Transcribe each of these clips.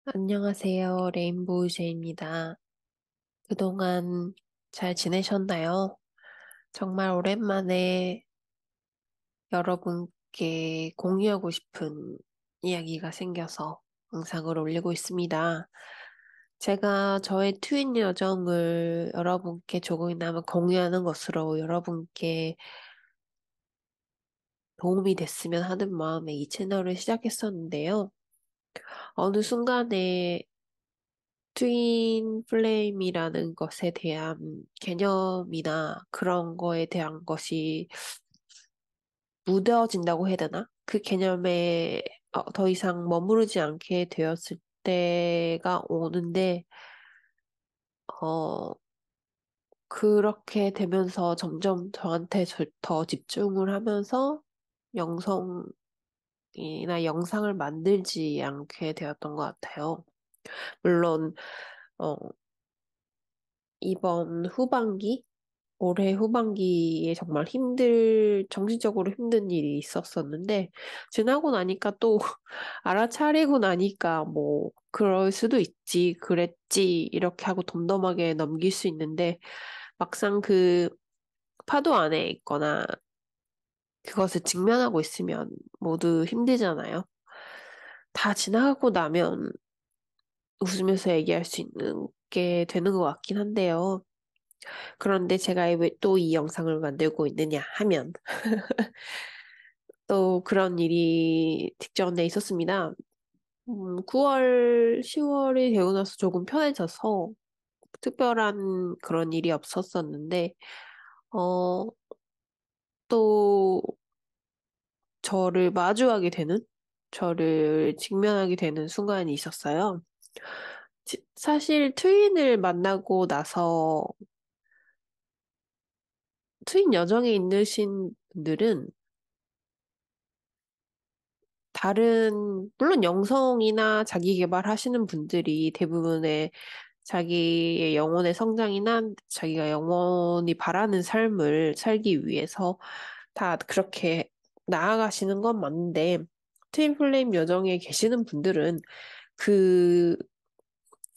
안녕하세요. 레인보우즈입니다. 그동안 잘 지내셨나요? 정말 오랜만에 여러분께 공유하고 싶은 이야기가 생겨서 영상을 올리고 있습니다. 제가 저의 트윈 여정을 여러분께 조금이나마 공유하는 것으로 여러분께 도움이 됐으면 하는 마음에 이 채널을 시작했었는데요. 어느 순간에 트윈 플레임이라는 것에 대한 개념이나 그런 거에 대한 것이 무뎌진다고 해야 되나? 그 개념에 더 이상 머무르지 않게 되었을 때가 오는데, 어, 그렇게 되면서 점점 저한테 더 집중을 하면서 영성이나 영상을 만들지 않게 되었던 것 같아요. 물론, 어, 이번 후반기? 올해 후반기에 정말 정신적으로 힘든 일이 있었었는데, 지나고 나니까 또 알아차리고 나니까 뭐, 그럴 수도 있지, 그랬지, 이렇게 하고 덤덤하게 넘길 수 있는데, 막상 그 파도 안에 있거나 그것을 직면하고 있으면 모두 힘들잖아요. 다 지나가고 나면 웃으면서 얘기할 수 있는 게 되는 것 같긴 한데요. 그런데 제가 왜 또 이 영상을 만들고 있느냐 하면, 또 그런 일이 직전에 있었습니다. 9월, 10월이 되고 나서 조금 편해져서 특별한 그런 일이 없었었는데, 어, 또 저를 마주하게 되는, 저를 직면하게 되는 순간이 있었어요. 사실 트윈을 만나고 나서 트윈 여정에 있으신 분들은 물론 영성이나 자기 개발하시는 분들이 대부분의 자기의 영혼의 성장이나 자기가 영원히 바라는 삶을 살기 위해서 다 그렇게 나아가시는 건 맞는데, 트윈 플레임 여정에 계시는 분들은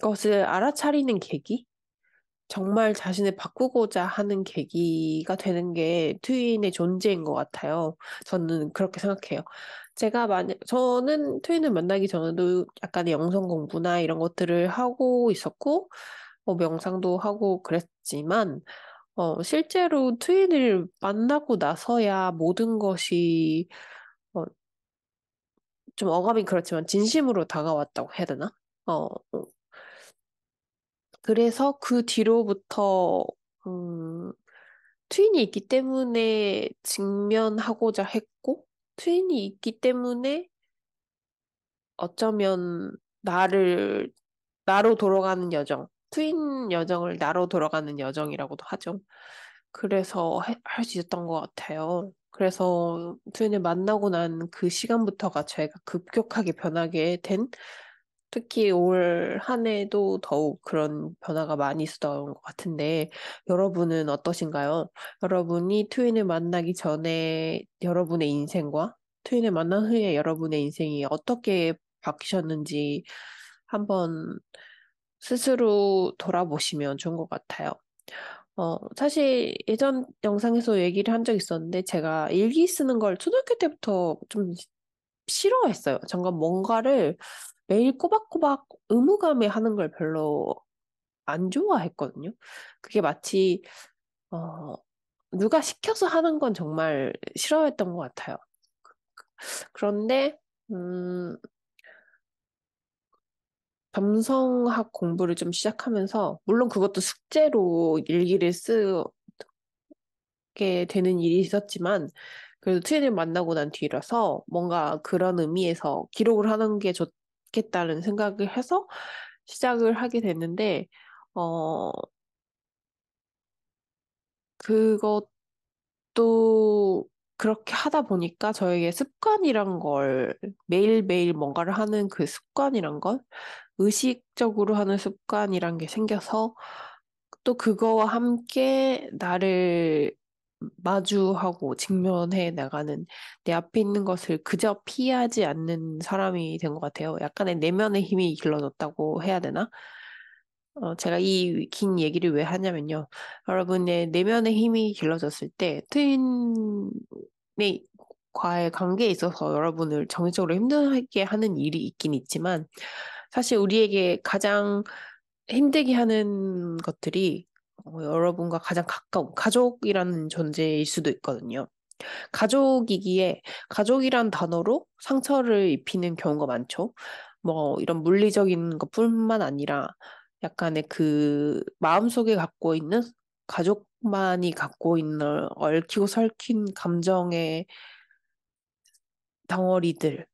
그것을 알아차리는 계기? 정말 자신을 바꾸고자 하는 계기가 되는 게 트윈의 존재인 것 같아요. 저는 그렇게 생각해요. 저는 트윈을 만나기 전에도 약간의 영성 공부나 이런 것들을 하고 있었고, 명상도 하고 그랬지만, 실제로 트윈을 만나고 나서야 모든 것이, 어, 좀 어감이 그렇지만 진심으로 다가왔다고 해야 되나? 그래서 그 뒤로부터, 음, 트윈이 있기 때문에 직면하고자 했고, 트윈이 있기 때문에 어쩌면 나로 돌아가는 여정, 트윈 여정을 나로 돌아가는 여정이라고도 하죠. 그래서 할 수 있었던 것 같아요. 그래서 트윈을 만나고 난 그 시간부터가 제가 급격하게 변하게 된, 특히 올 한 해도 더욱 그런 변화가 많이 있었던 것 같은데, 여러분은 어떠신가요? 여러분이 트윈을 만나기 전에 여러분의 인생과 트윈을 만난 후에 여러분의 인생이 어떻게 바뀌셨는지 한번 스스로 돌아보시면 좋은 것 같아요. 사실 예전 영상에서 얘기를 한 적 있었는데, 제가 일기 쓰는 걸 초등학교 때부터 좀 싫어했어요. 잠깐 뭔가를 매일 꼬박꼬박 의무감에 하는 걸 별로 안 좋아했거든요. 그게 마치, 어, 누가 시켜서 하는 건 정말 싫어했던 것 같아요. 그런데, 음, 감성학 공부를 좀 시작하면서, 물론 그것도 숙제로 일기를 쓰게 되는 일이 있었지만, 그래도 트윈을 만나고 난 뒤라서 뭔가 그런 의미에서 기록을 하는 게 좋겠다는 생각을 해서 시작을 하게 됐는데, 어, 그것도 그렇게 하다 보니까 저에게 습관이란 걸, 매일매일 뭔가를 하는 그 습관이란 걸, 의식적으로 하는 습관이란 게 생겨서 또 그거와 함께 나를 마주하고 직면해 나가는 내 앞에 있는 것을 그저 피하지 않는 사람이 된 것 같아요. 약간의 내면의 힘이 길러졌다고 해야 되나? 제가 이 긴 얘기를 왜 하냐면요. 여러분의 내면의 힘이 길러졌을 때 트윈의 과의 관계에 있어서 여러분을 정신적으로 힘들게 하는 일이 있긴 있지만 사실 우리에게 가장 힘들게 하는 것들이 여러분과 가장 가까운 가족이라는 존재일 수도 있거든요. 가족이기에 가족이란 단어로 상처를 입히는 경우가 많죠. 뭐 이런 물리적인 것뿐만 아니라 약간의 그 마음속에 갖고 있는 가족만이 갖고 있는 얽히고 설킨 감정의 덩어리들이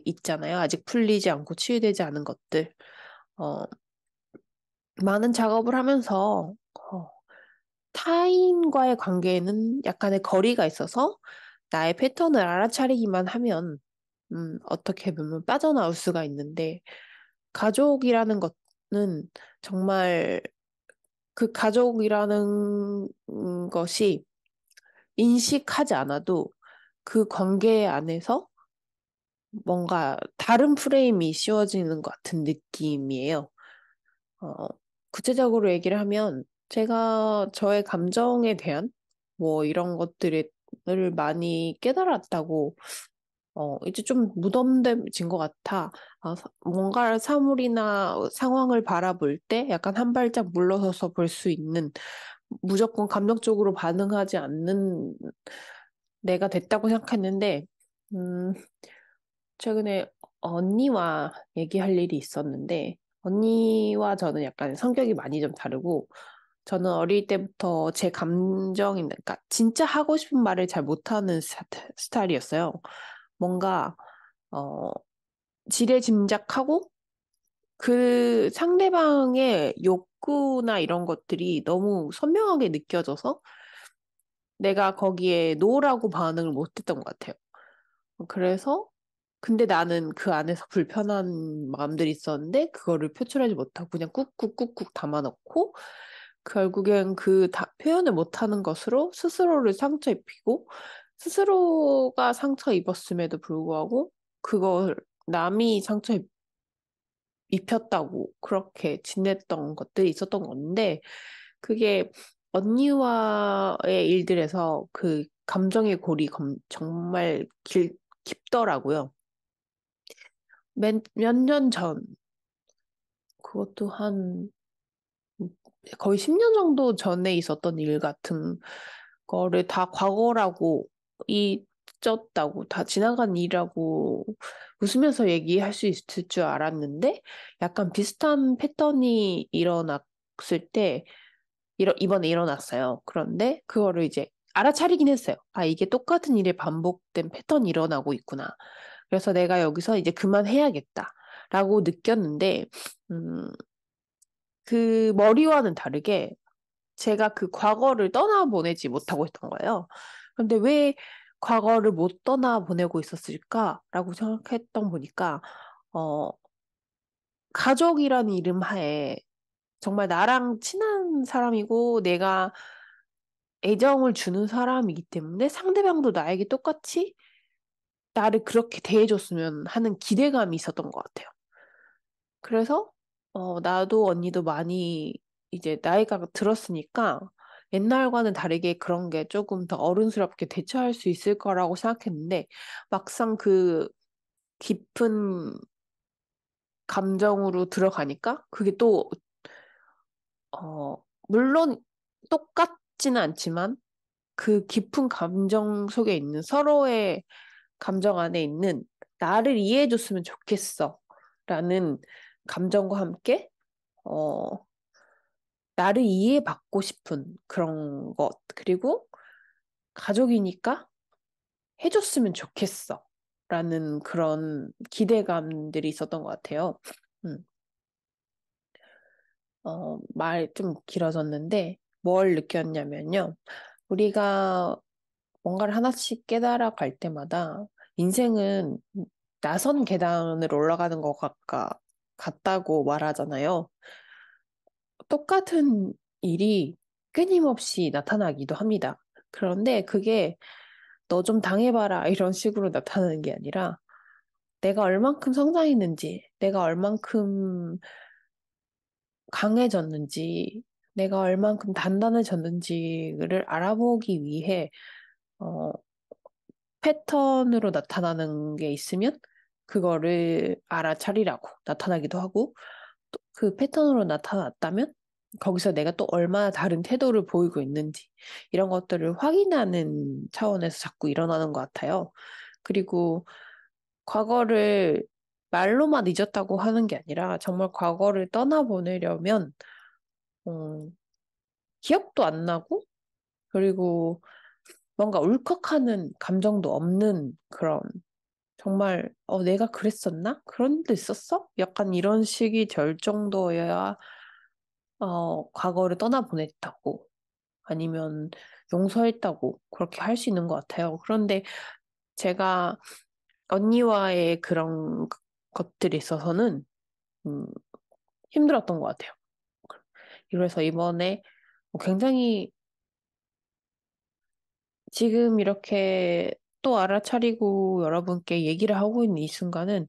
있잖아요. 아직 풀리지 않고 치유되지 않은 것들. 어, 많은 작업을 하면서 타인과의 관계에는 약간의 거리가 있어서 나의 패턴을 알아차리기만 하면 어떻게 보면 빠져나올 수가 있는데 가족이라는 것은 정말 그 가족이라는 것이 인식하지 않아도 그 관계 안에서 뭔가 다른 프레임이 씌워지는 것 같은 느낌이에요. 어, 구체적으로 얘기를 하면 제가 저의 감정에 대한 뭐 이런 것들을 많이 깨달았다고 이제 좀 무덤덤해진 것 같아. 뭔가 사물이나 상황을 바라볼 때 약간 한 발짝 물러서서 볼 수 있는 무조건 감정적으로 반응하지 않는 내가 됐다고 생각했는데, 음, 최근에 언니와 얘기할 일이 있었는데, 언니와 저는 약간 성격이 많이 좀 다르고, 저는 어릴 때부터 제 감정이, 그러니까 진짜 하고 싶은 말을 잘 못하는 스타일이었어요. 뭔가, 어, 지레짐작하고, 그 상대방의 욕구나 이런 것들이 너무 선명하게 느껴져서, 내가 거기에 노라고 반응을 못했던 것 같아요. 그래서 근데 나는 그 안에서 불편한 마음들이 있었는데 그거를 표출하지 못하고 그냥 꾹꾹꾹꾹 담아놓고 결국엔 그 표현을 못하는 것으로 스스로를 상처 입히고 스스로가 상처 입었음에도 불구하고 그걸 남이 상처 입혔다고 그렇게 지냈던 것들이 있었던 건데 그게 언니와의 일들에서 그 감정의 골이 정말 깊더라고요. 몇 년 전, 그것도 한 거의 10년 정도 전에 있었던 일 같은 거를 다 과거라고, 잊었다고, 다 지나간 일이라고 웃으면서 얘기할 수 있을 줄 알았는데, 약간 비슷한 패턴이 일어났을 때, 이번에 일어났어요. 그런데 그거를 이제 알아차리긴 했어요. 아, 이게 똑같은 일에 반복된 패턴이 일어나고 있구나. 그래서 내가 여기서 이제 그만해야겠다. 라고 느꼈는데, 음, 그 머리와는 다르게 제가 그 과거를 떠나보내지 못하고 있던 거예요. 근데 왜 과거를 못 떠나보내고 있었을까라고 생각했던 보니까, 어, 가족이라는 이름 하에 정말 나랑 친한 사람이고 내가 애정을 주는 사람이기 때문에 상대방도 나에게 똑같이 나를 그렇게 대해줬으면 하는 기대감이 있었던 것 같아요. 그래서 나도 언니도 많이 이제 나이가 들었으니까 옛날과는 다르게 그런 게 조금 더 어른스럽게 대처할 수 있을 거라고 생각했는데 막상 그 깊은 감정으로 들어가니까 그게 또 물론 똑같지는 않지만 그 깊은 감정 속에 있는 서로의 감정 안에 있는 나를 이해해줬으면 좋겠어 라는 감정과 함께 어, 나를 이해받고 싶은 그런 것, 그리고 가족이니까 해줬으면 좋겠어. 라는 그런 기대감들이 있었던 것 같아요. 음, 말 좀 길어졌는데, 뭘 느꼈냐면요. 우리가 뭔가를 하나씩 깨달아 갈 때마다 인생은 나선 계단을 올라가는 것 같다고 말하잖아요. 똑같은 일이 끊임없이 나타나기도 합니다. 그런데 그게 너 좀 당해봐라 이런 식으로 나타나는 게 아니라 내가 얼만큼 성장했는지, 내가 얼만큼 강해졌는지, 내가 얼만큼 단단해졌는지를 알아보기 위해 어, 패턴으로 나타나는 게 있으면 그거를 알아차리라고 나타나기도 하고 또 그 패턴으로 나타났다면 거기서 내가 또 얼마나 다른 태도를 보이고 있는지 이런 것들을 확인하는 차원에서 자꾸 일어나는 것 같아요. 그리고 과거를 말로만 잊었다고 하는 게 아니라 정말 과거를 떠나보내려면 어, 기억도 안 나고 그리고 뭔가 울컥하는 감정도 없는 그런 정말 내가 그랬었나? 그런 일도 있었어? 약간 이런 식이 될 정도여야 과거를 떠나보냈다고 아니면 용서했다고 그렇게 할 수 있는 것 같아요. 그런데 제가 언니와의 그런 것들이 있어서는 음, 힘들었던 것 같아요. 그래서 이번에 굉장히 지금 이렇게 또 알아차리고 여러분께 얘기를 하고 있는 이 순간은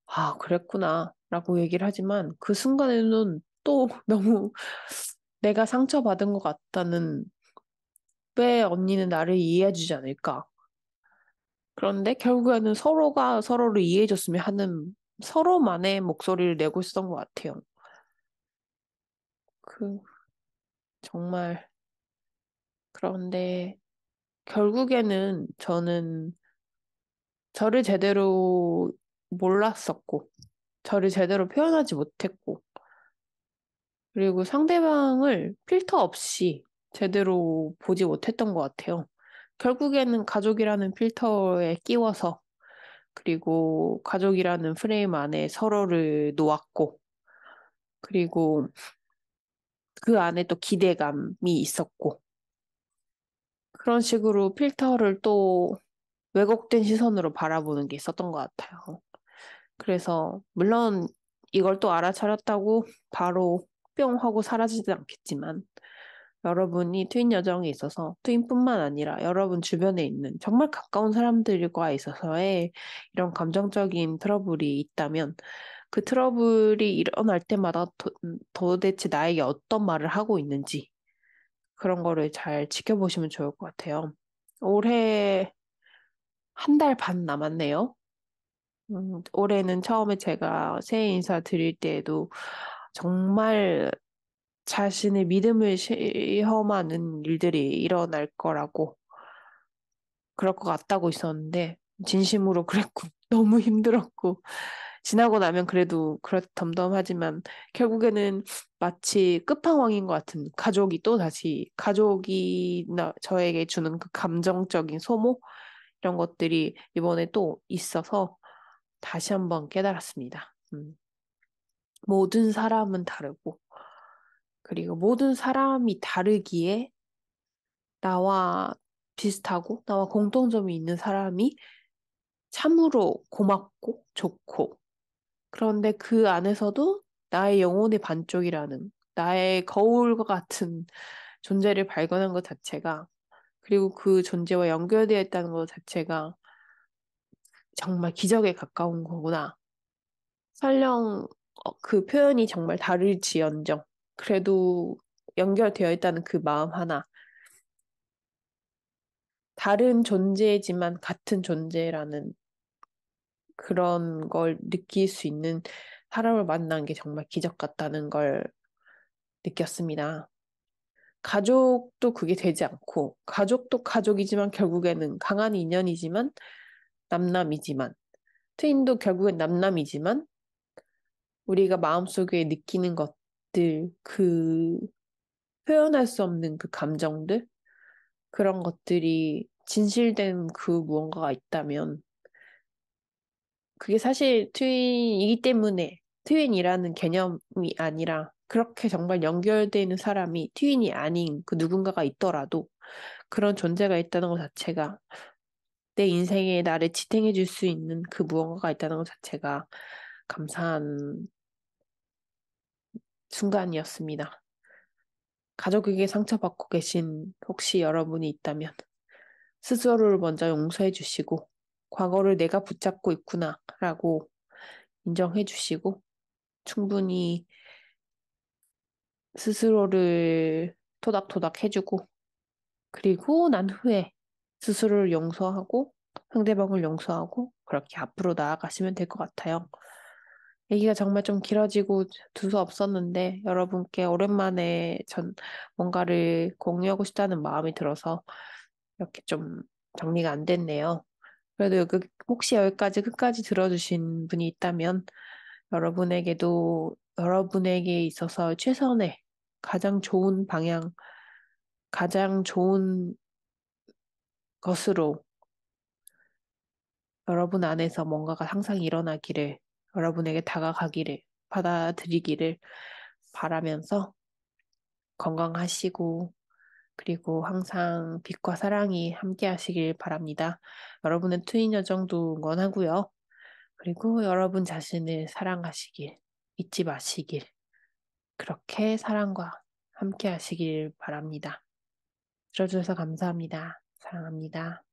아, 그랬구나 라고 얘기를 하지만 그 순간에는 또 너무 내가 상처받은 것 같다는 왜 언니는 나를 이해해주지 않을까? 그런데 결국에는 서로가 서로를 이해해줬으면 하는 서로만의 목소리를 내고 있었던 것 같아요. 그, 정말. 그런데 결국에는 저는 저를 제대로 몰랐었고, 저를 제대로 표현하지 못했고, 그리고 상대방을 필터 없이 제대로 보지 못했던 것 같아요. 결국에는 가족이라는 필터에 끼워서, 그리고 가족이라는 프레임 안에 서로를 놓았고, 그리고 그 안에 또 기대감이 있었고, 그런 식으로 필터를 또 왜곡된 시선으로 바라보는 게 있었던 것 같아요. 그래서, 물론 이걸 또 알아차렸다고 바로 뿅 하고 사라지지 않겠지만, 여러분이 트윈 여정에 있어서 트윈뿐만 아니라 여러분 주변에 있는 정말 가까운 사람들과 있어서의 이런 감정적인 트러블이 있다면 그 트러블이 일어날 때마다 도대체 나에게 어떤 말을 하고 있는지 그런 거를 잘 지켜보시면 좋을 것 같아요. 올해 한 달 반 남았네요. 올해는 처음에 제가 새해 인사 드릴 때에도 정말 자신의 믿음을 시험하는 일들이 일어날 거라고, 그럴 것 같다고 있었는데, 진심으로 그랬고, 너무 힘들었고, 지나고 나면 그래도 덤덤하지만, 결국에는 마치 끝판왕인 것 같은 가족이 또 다시, 가족이 저에게 주는 그 감정적인 소모? 이런 것들이 이번에 또 있어서 다시 한번 깨달았습니다. 모든 사람은 다르고, 그리고 모든 사람이 다르기에 나와 비슷하고 나와 공통점이 있는 사람이 참으로 고맙고 좋고 그런데 그 안에서도 나의 영혼의 반쪽이라는 나의 거울과 같은 존재를 발견한 것 자체가 그리고 그 존재와 연결되어 있다는 것 자체가 정말 기적에 가까운 거구나. 설령 그 표현이 정말 다를지언정 그래도 연결되어 있다는 그 마음 하나 다른 존재지만 같은 존재라는 그런 걸 느낄 수 있는 사람을 만난 게 정말 기적 같다는 걸 느꼈습니다. 가족도 그게 되지 않고, 가족도 가족이지만 결국에는 강한 인연이지만, 남남이지만, 트윈도 결국엔 남남이지만, 우리가 마음속에 느끼는 것들, 그 표현할 수 없는 그 감정들, 그런 것들이 진실된 그 무언가가 있다면, 그게 사실 트윈이기 때문에 트윈이라는 개념이 아니라 그렇게 정말 연결되는 사람이 트윈이 아닌 그 누군가가 있더라도 그런 존재가 있다는 것 자체가 내 인생에 나를 지탱해 줄 수 있는 그 무언가가 있다는 것 자체가 감사한 순간이었습니다. 가족에게 상처받고 계신 혹시 여러분이 있다면 스스로를 먼저 용서해 주시고 과거를 내가 붙잡고 있구나라고 인정해 주시고 충분히 스스로를 토닥토닥 해주고 그리고 난 후에 스스로를 용서하고 상대방을 용서하고 그렇게 앞으로 나아가시면 될 것 같아요. 얘기가 정말 좀 길어지고 두서 없었는데 여러분께 오랜만에 전 뭔가를 공유하고 싶다는 마음이 들어서 이렇게 좀 정리가 안 됐네요. 그래도 혹시 여기까지 끝까지 들어주신 분이 있다면 여러분에게도 여러분에게 있어서 최선의 가장 좋은 방향, 가장 좋은 것으로 여러분 안에서 뭔가가 항상 일어나기를, 여러분에게 다가가기를, 받아들이기를 바라면서 건강하시고, 그리고 항상 빛과 사랑이 함께 하시길 바랍니다. 여러분의 트윈 여정도 응원하고요. 그리고 여러분 자신을 사랑하시길, 잊지 마시길, 그렇게 사랑과 함께 하시길 바랍니다. 들어주셔서 감사합니다. 사랑합니다.